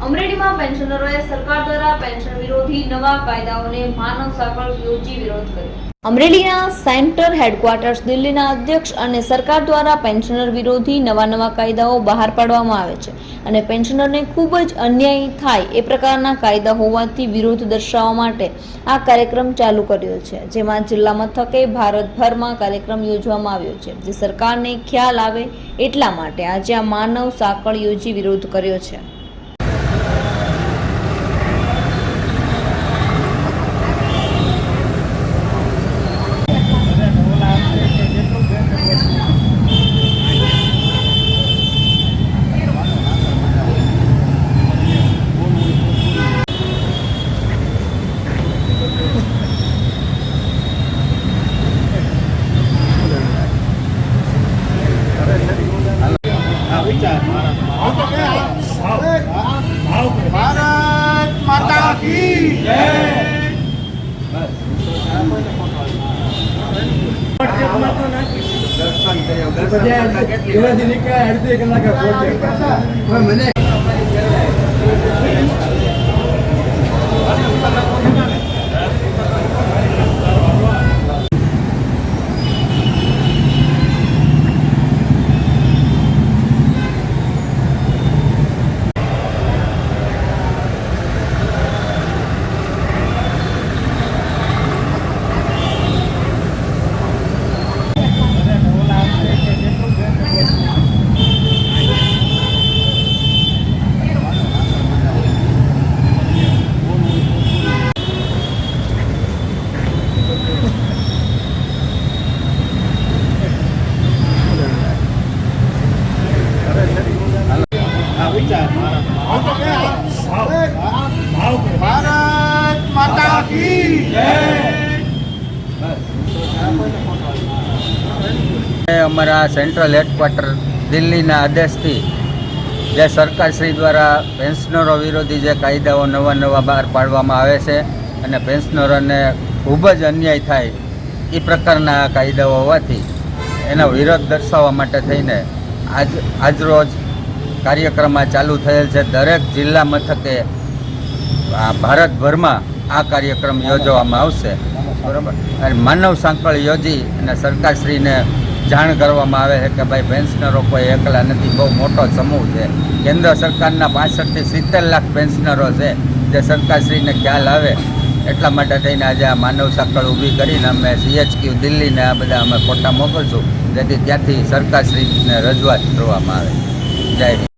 અમરેલીમાં પેન્શનરોએ સરકાર દ્વારા પેન્શન વિરોધી નવા કાયદાઓને માનવ સાંકળ યોજી વિરોધ કર્યો। અમરેલીના સેન્ટર હેડક્વાર્ટર્સ દિલ્હીના અધ્યક્ષ અને સરકાર દ્વારા પેન્શનર વિરોધી નવા કાયદાઓ બહાર પાડવામાં આવે છે અને પેન્શનરને ખૂબ જ અન્યાય થાય એ પ્રકારના કાયદા હોવાથી વિરોધ દર્શાવવા માટે આ કાર્યક્રમ ચાલુ કર્યો છે, જેમાં જિલ્લા મથકે ભારતભરમાં કાર્યક્રમ યોજવામાં આવ્યો છે, જે સરકારને ખ્યાલ આવે એટલા માટે આજે આ માનવ સાંકળ યોજી વિરોધ કર્યો છે। भारत माता की जय। भारत माता की जय। अमरा सेंट्रल हेडक्वार्टर दिल्ली आदेश थी जे सरकार श्री द्वारा पेन्शनरो विरोधी जे कायदाओ नवा नवा बहार पाडवामां आवे छे अने पेन्शनरों ने खूब ज अन्याय थाय ए प्रकारना कायदाओ होवाथी एना विरोध दर्शाववा माटे थईने आज रोज कार्यक्रम चालू थयेल छे। दरेक जिल्ला मथके भारतभर में आ कार्यक्रम योजवामां आवशे, बराबर। अने मानव सांकळ योजी अने सरकारश्री ने जाण करवामां आवे छे के भाई पेन्शनरो कोई एकला नथी, बहु मोटो समूह छे। केन्द्र सरकारना 65 થી 70 लाख पेन्शनरो छे, जे सरकारश्री ने ख्याल आवे એટલા માટે થઈને આજે આ માનવ સાંકળ ઊભી કરીને અમે CHQ દિલ્હીને આ બધા અમે ફોટા મોકલશું, જેથી ત્યાંથી સરકારશ્રીને રજૂઆત કરવામાં આવે। જય હિન્દ।